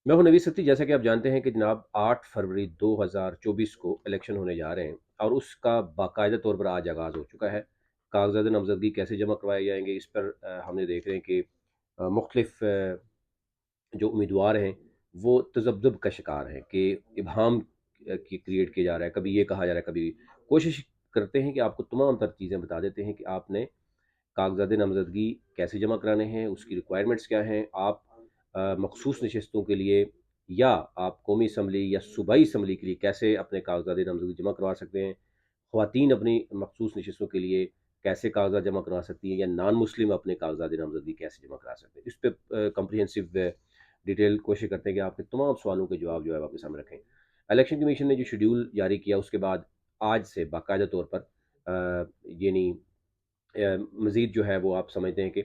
मैं हूं नवीद सत्ती। जैसा कि आप जानते हैं कि जनाब 8 फरवरी 2024 को इलेक्शन होने जा रहे हैं और उसका बाकायदा तौर पर आज आगाज़ हो चुका है। कागजात नामजदगी कैसे जमा करवाए जाएंगे, इस पर हमने देख रहे हैं कि मुख्तलिफ जो उम्मीदवार हैं वो तजब्जब का शिकार हैं कि इबहम की क्रिएट किया जा रहा है। कभी ये कहा जा रहा है, कभी कोशिश करते हैं कि आपको तमाम तर चीज़ें बता देते हैं कि आपने कागजात नामज़दगी कैसे जमा कराने हैं, उसकी रिक्वायरमेंट्स क्या हैं, आप मखसूस नशस्तों के लिए या आप कौमी असम्बली या सूबाई असम्बली के लिए कैसे अपने कागजात नामज़दगी जमा करवा सकते हैं, ख़वातीन अपनी मखसूस नशस्तों के लिए कैसे कागजात जमा करवा सकती हैं, या नॉन मुस्लिम अपने कागजात नामज़दगी कैसे जमा करा सकते हैं। इस पर कम्प्रिहेंसिव डिटेल कोशिश करते हैं कि आपके तमाम सवालों के जवाब जो है वो आपके सामने रखें। इलेक्शन कमीशन ने जो शेड्यूल जारी किया उसके बाद आज से बाकायदा तौर पर यानी मज़ीद जो है वो आप समझते हैं कि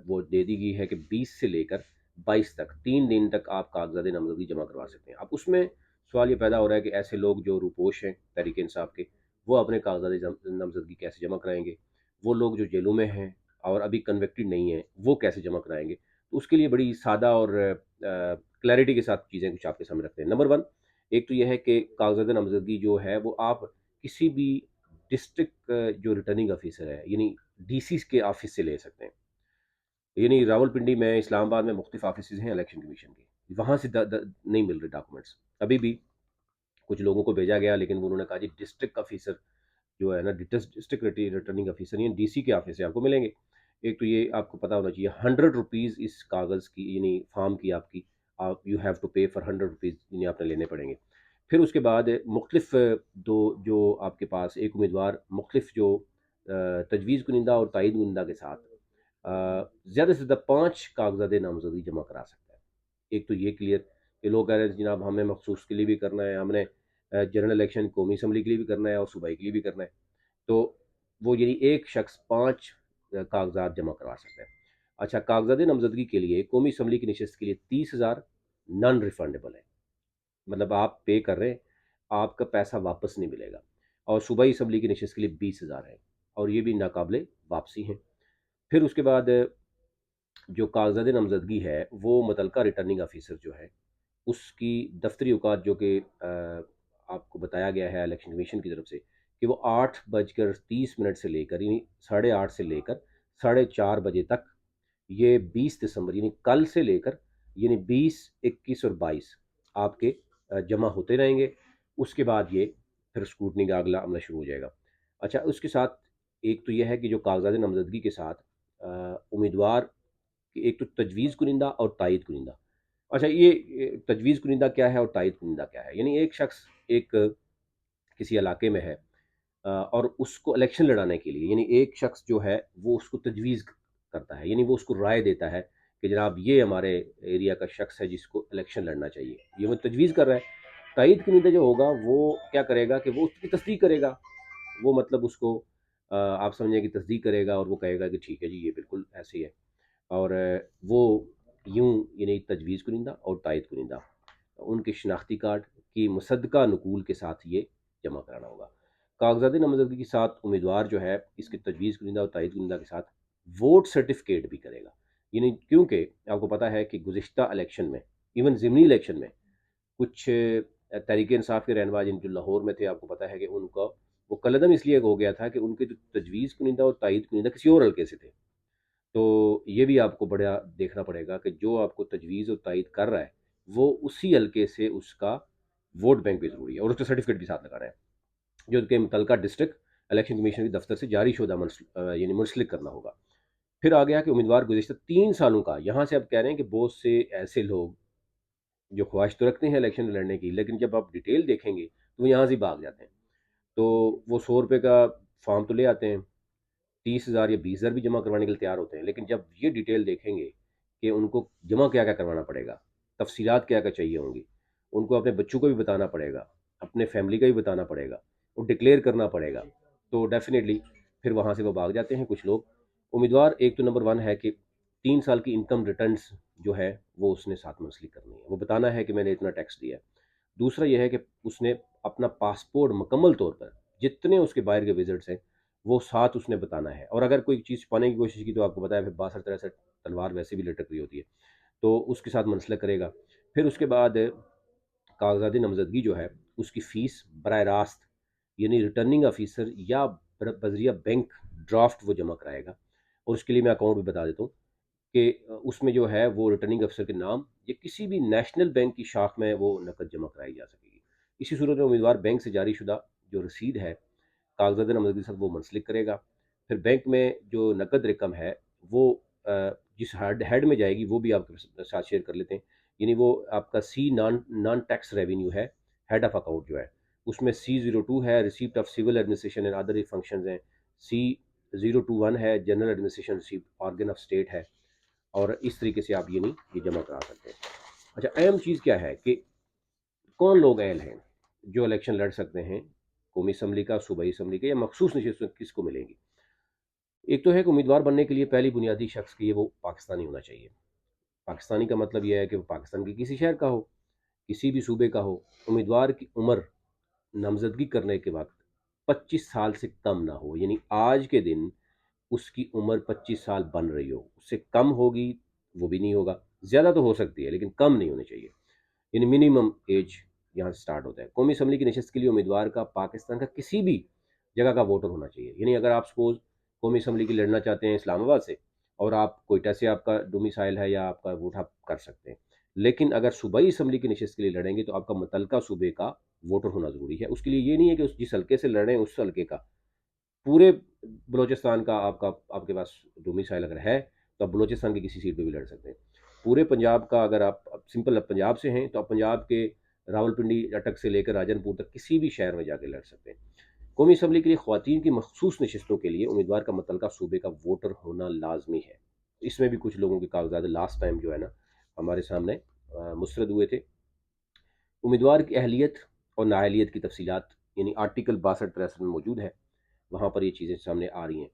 वो दे दी गई है कि 20 से लेकर 22 तक 3 दिन तक आप कागजात नामज़दगी जमा करवा सकते हैं। अब उसमें सवाल ये पैदा हो रहा है कि ऐसे लोग जो रूपोश हैं तहरीक इंसाफ के, वो अपने कागजात नामज़दगी कैसे जमा कराएंगे, वो लोग जो जेलों में हैं और अभी कन्विक्टेड नहीं हैं वो कैसे जमा कराएंगे। तो उसके लिए बड़ी सादा और क्लैरिटी के साथ चीज़ें कुछ आपके सामने रखते हैं। नंबर वन, एक तो यह है कि कागजात नामज़दगी जो है वो आप किसी भी डिस्ट्रिक्ट जो रिटर्निंग ऑफिसर है यानी डीसी के ऑफिस से ले सकते हैं। यानी रावलपिंडी में, इस्लामाबाद में मुख्तलिफ ऑफिस हैं इलेक्शन कमीशन के, वहाँ से नहीं मिल रहे डॉक्यूमेंट्स अभी भी। कुछ लोगों को भेजा गया लेकिन वो उन्होंने कहा जी डिस्ट्रिक्ट ऑफिसर जो है ना, डिस्ट्रिक्ट रिटर्निंग ऑफिसर यानी डीसी के ऑफिस से आपको मिलेंगे। एक तो ये आपको पता होना चाहिए, 100 रुपीज़ इस कागज़ की यानी फॉर्म की आपकी, आप यू हैव टू पे फॉर 100 रुपीज़ यानी आपने लेने पड़ेंगे। फिर उसके बाद मुख्तलिफ दो जो आपके पास एक उम्मीदवार मुख्तलिफ जो तजवीज़ कुनिंदा और तायद कुनिंदा के साथ ज़्यादा से ज़्यादा 5 कागज़ात नामज़दगी जमा करा सकता है। एक तो ये क्लियर कि लोग कह रहे हैं जनाब हमें मखसूस के लिए भी करना है, हमने जनरल इलेक्शन कौमी असम्बली के लिए भी करना है और सूबाई के लिए भी करना है। तो वो यानी एक शख्स 5 कागज़ात जमा करवा सकता है। अच्छा, कागज़ात नामज़दगी के लिए कौमी असम्बली की नशस्त के लिए 30,000 नॉन रिफंडेबल है। मतलब आप पे कर रहे हैं, आपका पैसा वापस नहीं मिलेगा। और सूबाई असम्बली की नशस्त के लिए 20,000 है और ये भी नाकाबिले वापसी हैं। फिर उसके बाद जो कागज़ात नामज़दगी है वो मुतलका रिटर्निंग ऑफिसर जो है उसकी दफ्तरी औकात जो कि आपको बताया गया है इलेक्शन कमीशन की तरफ से कि वो 8:30 से लेकर यानी 8:30 से लेकर 4:30 बजे तक, ये 20 दिसंबर यानी कल से लेकर यानी 20, 21 और 22 आपके जमा होते रहेंगे। उसके बाद ये फिर स्क्रूटनी का अगला अमला शुरू हो जाएगा। अच्छा, उसके साथ एक तो यह है कि जो कागज़ात नामज़दगी के साथ उम्मीदवार की एक तो तजवीज़ कुनिंदा और तायद कुनिंदा। अच्छा, ये तजवीज़ कुनिंदा क्या है और तायद कुनिंदा क्या है? यानी एक शख्स एक किसी इलाके में है और उसको इलेक्शन लड़ाने के लिए यानी एक शख्स जो है वो उसको तजवीज़ करता है, यानी वो उसको राय देता है कि जनाब ये हमारे एरिया का शख्स है जिसको इलेक्शन लड़ना चाहिए, ये वो तजवीज़ कर रहा है। तायद कुनिंदा जो होगा वो क्या करेगा कि वो उसकी तस्दीक करेगा। वो मतलब उसको आप समझें कि तस्दीक करेगा और वो कहेगा कि ठीक है जी ये बिल्कुल ऐसे ही है। और वो यूँ यानी तजवीज़ कुनिंदा और तायद कुनिंदा उनके शनाख्ती कार्ड की मुसद्दका नकूल के साथ ये जमा कराना होगा। कागज़ात नामज़दगी के साथ उम्मीदवार जो है इसकी तजवीज़ कुनिंदा और तायद कुनिंदा के साथ वोट सर्टिफ़िकेट भी करेगा। यानी क्योंकि आपको पता है कि गुज़िश्ता इलेक्शन में, इवन ज़िमनी इलेक्शन में कुछ तहरीक इंसाफ के रहनुमा जिन जो लाहौर में थे, आपको पता है कि उनका वो कलअदम इसलिए हो गया था कि उनके जो तजवीज़ कुनिंदा और तायद कुनिंदा किसी और हल्के से थे। तो ये भी आपको बड़ा देखना पड़ेगा कि जो आपको तजवीज़ और तायद कर रहा है, वो उसी हल्के से उसका वोट बैंक भी ज़रूरी है और उसका सर्टिफ़िकेट भी साथ लगाना है, जो कि मुतलका डिस्ट्रिक्ट इलेक्शन कमीशन के दफ्तर से जारी शुदा यानी मुंसलिक करना होगा। फिर आ गया कि उम्मीदवार गुज़िश्ता 3 सालों का, यहाँ से अब कह रहे हैं कि बहुत से ऐसे लोग जो ख्वाहिश तो रखते हैं इलेक्शन लड़ने की, लेकिन जब आप डिटेल देखेंगे, तो वो यहाँ से भाग जाते हैं। तो वो ₹100 का फॉर्म तो ले आते हैं, 30,000 या 20,000 भी जमा करवाने के लिए तैयार होते हैं, लेकिन जब ये डिटेल देखेंगे कि उनको जमा क्या-क्या करवाना पड़ेगा, तफ़सीलात क्या-क्या चाहिए होंगी, उनको अपने बच्चों को भी बताना पड़ेगा, अपने फैमिली का भी बताना पड़ेगा और डिक्लेयर करना पड़ेगा, तो डेफ़िनेटली फिर वहाँ से वो भाग जाते हैं कुछ लोग। उम्मीदवार एक तो नंबर 1 है कि 3 साल की इनकम रिटर्न्स जो है, वो उसने साथ मुंसलिक करनी है। वो बताना है कि मैंने इतना टैक्स दिया है। दूसरा ये है कि उसने अपना पासपोर्ट मुकम्मल तौर पर, जितने उसके बाहर के विज़िट्स हैं, वो साथ उसने बताना है। और अगर कोई चीज़ छुपाने की कोशिश की तो आपको पता है फिर 62-63 तलवार वैसे भी लटक रही होती है, तो उसके साथ मनसलक करेगा। फिर उसके बाद कागजात नामजदगी जो है उसकी फ़ीस बराह रास्त यानी रिटर्निंग ऑफिसर या बजरिया बैंक ड्राफ्ट वो जमा कराएगा। और उसके लिए मैं अकाउंट भी बता देता हूँ कि उसमें जो है वो रिटर्निंग अफसर के नाम या किसी भी नेशनल बैंक की शाख में वो नकद जमा कराई जा सकेगी। इसी सूरत में उम्मीदवार बैंक से जारी शुदा जो रसीद है कागजात नामजदगी के साथ वो मुंसलिक करेगा। फिर बैंक में जो नकद रकम है वो जिस हेड में जाएगी वो भी आपके साथ शेयर कर लेते हैं। यानी वो आपका C non non tax revenue है, हेड ऑफ अकाउंट जो है उसमें C02 है receipt of civil administration and other functions हैं, C021 है general administration receipt organ of state है। और इस तरीके से आप ये नहीं ये जमा करा सकते हैं। अच्छा, अहम चीज़ क्या है कि कौन लोग अहल हैं जो इलेक्शन लड़ सकते हैं, कौमी असम्बली का, सूबाई असम्बली का, या मखसूस नशस्त किसको मिलेंगी। एक तो है कि उम्मीदवार बनने के लिए पहली बुनियादी शख्स की है वो पाकिस्तानी होना चाहिए। पाकिस्तानी का मतलब यह है कि वो पाकिस्तान के किसी शहर का हो, किसी भी सूबे का हो। उम्मीदवार की उम्र नामजदगी करने के वक्त 25 साल से कम ना हो, यानी आज के दिन उसकी उम्र 25 साल बन रही हो, उससे कम होगी वो भी नहीं होगा, ज़्यादा तो हो सकती है लेकिन कम नहीं होनी चाहिए। यानी मिनिमम एज यहाँ से स्टार्ट होता है। कौमी असम्बली की नशस्त के लिए उम्मीदवार का पाकिस्तान का किसी भी जगह का वोटर होना चाहिए। यानी अगर आप सपोज कौमी असम्बली की लड़ना चाहते हैं इस्लामाबाद से और आप कोयटा से आपका डोमिसाइल है या आपका वोट आप कर सकते हैं, लेकिन अगर सूबाई असम्बली की नशस्त के लिए लड़ेंगे तो आपका मुतलका सूबे का वोटर होना ज़रूरी है। उसके लिए ये नहीं है कि उस जिस हल्के से लड़ रहे हैं उस हल्के का, पूरे बलोचिस्तान का आपका आपके पास डोमिसाइल अगर है तो आप बलोचिस्तान की किसी सीट पे भी लड़ सकते हैं। पूरे पंजाब का अगर आप सिंपल पंजाब से हैं तो आप पंजाब के रावलपिंडी अटक से लेकर राजनपुर तक किसी भी शहर में जाके लड़ सकते हैं। कौमी असम्बली के लिए ख्वातीन की मखसूस नशस्तों के लिए उम्मीदवार का मुतलका सूबे का वोटर होना लाजमी है। इसमें भी कुछ लोगों के कागजात लास्ट टाइम जो है ना हमारे सामने मुस्तरद हुए थे। उम्मीदवार की अहलियत और नाअहलियत की तफसीलात यानी आर्टिकल 62-63 में मौजूद है, वहाँ पर ये चीज़ें सामने आ रही हैं।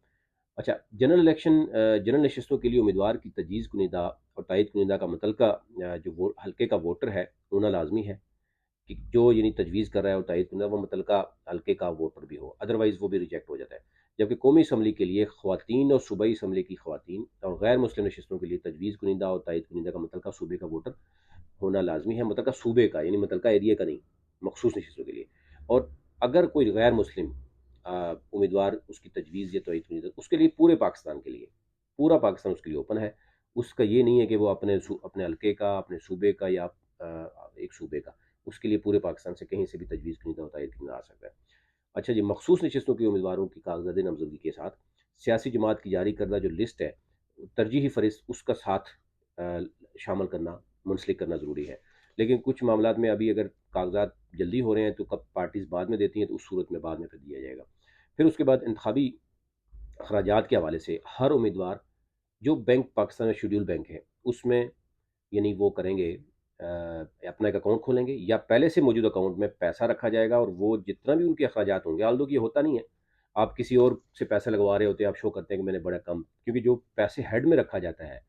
अच्छा, जनरल नशस्तों के लिए उम्मीदवार की तजवीज़ कुनिदा और तायद कुनिदा का मुतलका जो वो हल्के का वोटर है होना लाजमी है कि जो यानी तजवीज़ कर रहा है और तायद कुनिदा वो मुतलका हल्के का वोटर भी हो, अदरवाइज़ वो भी रिजेक्ट हो जाता है। जबकि कौमी असम्बली के लिए ख़वातीन और सूबाई असम्बली की ख़वातीन और गैर मुस्लिम नशस्तों के लिए तजवीज़ कुनिदा और तायद कुनिदा का मुतलका सूबे का वोटर होना लाजमी है, मुतलका सूबे का यानी मुतलका एरिया का नहीं, मखसूस नशस्तों के लिए। और अगर कोई गैर मुस्लिम उम्मीदवार उसकी तजवीज़ या तौहीद की उसके लिए पूरे पाकिस्तान के लिए, पूरा पाकिस्तान उसके लिए ओपन है। उसका ये नहीं है कि वो अपने हल्के का, अपने सूबे का या एक सूबे का, उसके लिए पूरे पाकिस्तान से कहीं से भी तजवीज़ कुनिदा और तायद कुनिदा आ सकता है। अच्छा जी, मखसूस नशस्तों के उम्मीदवारों की कागजात नामजदगी के साथ सियासी जमात की जारी करदा जो लिस्ट है, तरजीही फ़हरिस्त उसका साथ शामिल करना, मुंसलिक करना ज़रूरी है। लेकिन कुछ मामलात में अभी अगर कागज़ात जल्दी हो रहे हैं तो कब पार्टीज़ बाद में देती हैं तो उस सूरत में बाद में फिर दिया जाएगा। फिर उसके बाद इंतखाबी अखराजात के हवाले से हर उम्मीदवार जो बैंक पाकिस्तान में शेड्यूल बैंक है उसमें यानी वो करेंगे, अपना एक अकाउंट खोलेंगे या पहले से मौजूद अकाउंट में पैसा रखा जाएगा और वो जितना भी उनके अखराजात होंगे, आल्दो कि ये होता नहीं है, आप किसी और से पैसे लगवा रहे होते हैं, आप शो करते हैं कि मैंने बड़ा कम, क्योंकि जो पैसे हेड में रखा जाता है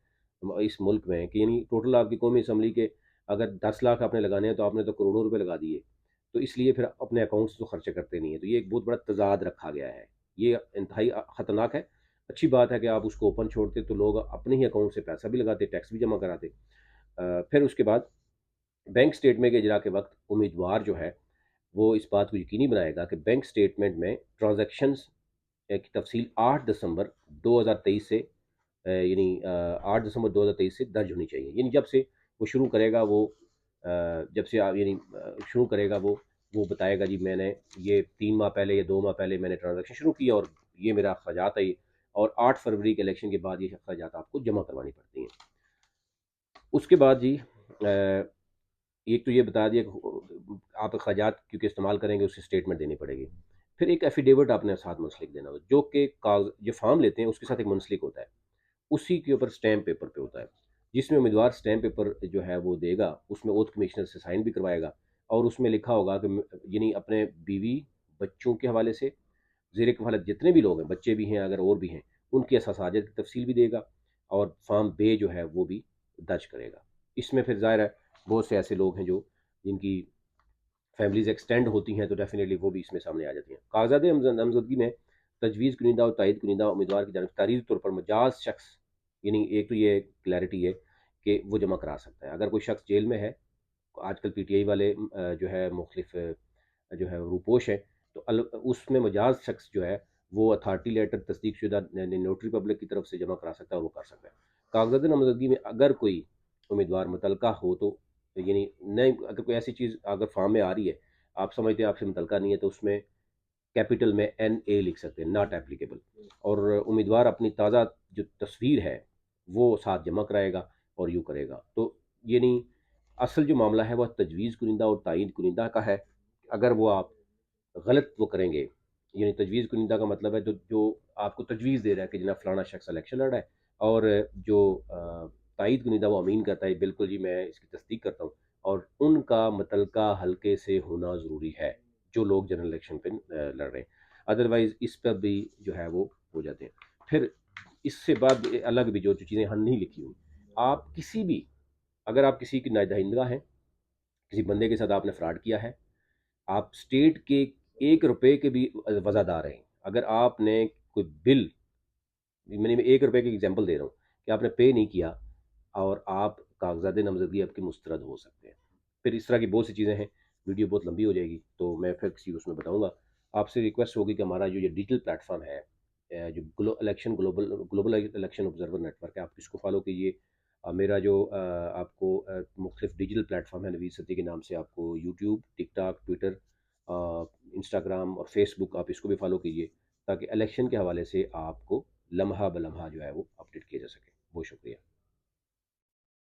इस मुल्क में कि यानी टोटल आपकी कौमी असम्बली के अगर 10 लाख आपने लगाने हैं तो आपने तो करोड़ों रुपए लगा दिए, तो इसलिए फिर अपने अकाउंट से तो खर्चे करते नहीं है, तो ये एक बहुत बड़ा तजाद रखा गया है। ये इंतहाई ख़तरनाक है। अच्छी बात है कि आप उसको ओपन छोड़ते तो लोग अपने ही अकाउंट से पैसा भी लगाते, टैक्स भी जमा कराते। फिर उसके बाद बैंक स्टेटमेंट के इजरा के वक्त उम्मीदवार जो है वो इस बात को यकीनी बनाएगा कि बैंक स्टेटमेंट में ट्रांजैक्शंस की तफसील 8 दिसंबर 2023 से यानी 8 दिसंबर 2023 से दर्ज होनी चाहिए। यानी जब से वो शुरू करेगा वो जब से आप यानी शुरू करेगा वो बताएगा जी मैंने ये 3 माह पहले या 2 माह पहले मैंने ट्रांजैक्शन शुरू किया और ये मेरा अखराजात है ये, और 8 फरवरी के इलेक्शन के बाद ये अखराजात आपको जमा करवानी पड़ती हैं। उसके बाद जी एक तो ये बता दिया कि आप अखराजात क्योंकि इस्तेमाल करेंगे उससे स्टेटमेंट देनी पड़ेगी। फिर एक एफिडेविट आपने साथ मुंसलिक देना होगा जो कि जो फॉर्म लेते हैं उसके साथ एक मुंसलिक होता है, उसी के ऊपर स्टैम्प पेपर पे होता है, जिसमें उम्मीदवार स्टैम्प पेपर जो है वो देगा, उसमें ओथ कमिश्नर से साइन भी करवाएगा और उसमें लिखा होगा कि यानी अपने बीवी बच्चों के हवाले से ज़ेर कफ़ालत जितने भी लोग हैं, बच्चे भी हैं अगर और भी हैं, उनकी असासाजत की तफसील भी देगा और फॉर्म बे जो है वो भी दर्ज करेगा। इसमें फिर ज़ाहिर है बहुत से ऐसे लोग हैं जो जिनकी फैमिलीज़ एक्सटेंड होती हैं तो डेफ़िनेटली वो भी इसमें सामने आ जाती हैं। कागज़ात नामज़दगी में तजवीज़ कुनिदा और तायद कुनिदा उम्मीदवार की जानिब से तारीज़ी तौर पर मजाज शख्स, यानी एक तो ये क्लैरिटी है कि वो जमा करा सकता है। अगर कोई शख्स जेल में है आजकल पीटीआई वाले जो है मुख्तलिफ जो है रूपोश हैं, तो उसमें मजाज शख्स जो है वो अथॉरिटी लेटर तस्दीकशुदा नोटरी पब्लिक की तरफ से जमा करा सकता है और वो कर सकता है। कागजात नामजदगी में अगर कोई उम्मीदवार मुतलका हो तो, यानी नहीं, अगर कोई ऐसी चीज़ अगर फॉर्म में आ रही है, आप समझते हैं आपसे मुतलका नहीं है, तो उसमें कैपिटल में NA लिख सकते हैं, नॉट एप्लीकेबल। और उम्मीदवार अपनी ताज़ा जो तस्वीर है वो साथ जमा कराएगा और यूँ करेगा। तो ये नहीं, असल जो मामला है वह तजवीज़ कुनिंदा और तायीन कुनिंदा का है। अगर वो आप गलत वो करेंगे, यानी तजवीज़ कुनिंदा का मतलब है जो जो आपको तजवीज़ दे रहा है कि जनाब फलाना शख्स इलेक्शन लड़ रहा है, और जो तायीद कुनिंदा वो अमीन करता है बिल्कुल जी मैं इसकी तस्दीक करता हूँ, और उनका मुतलका हल्के से होना ज़रूरी है जो लोग जनरल इलेक्शन पे लड़ रहे हैं। अदरवाइज़ इस पर भी जो है वो हो जाते हैं। फिर इससे बाद अलग भी जो जो चीज़ें यहाँ नहीं लिखी हुई, आप किसी भी, अगर आप किसी की नादहिंदा हैं, किसी बंदे के साथ आपने फ्रॉड किया है, आप स्टेट के 1 रुपए के भी वज़ादार हैं। अगर आपने कोई बिल, मैंने ₹1 की एग्ज़ाम्पल दे रहा हूँ, कि आपने पे नहीं किया और आप कागज़ात नामज़दगी आपके मुस्तरद हो सकते हैं। फिर इस तरह की बहुत सी चीज़ें हैं, वीडियो बहुत लंबी हो जाएगी, तो मैं फिर किसी उसमें बताऊँगा। आपसे रिक्वेस्ट होगी कि हमारा जो ये डिजिटल प्लेटफ़ॉर्म है, जो ग्लोबल इलेक्शन ऑब्ज़र्वर नेटवर्क है, आप इसको फ़ॉलो कीजिए। मेरा जो आपको मुख्तलिफ़ डिजिटल प्लेटफ़ॉर्म है नवीद सद्दी के नाम से, आपको यूट्यूब, टिकटॉक, ट्विटर, इंस्टाग्राम और फ़ेसबुक, आप इसको भी फ़ॉलो कीजिए, ताकि इलेक्शन के हवाले से आपको लम्हा ब लम्हा जो है वो अपडेट किया जा सके। बहुत शुक्रिया।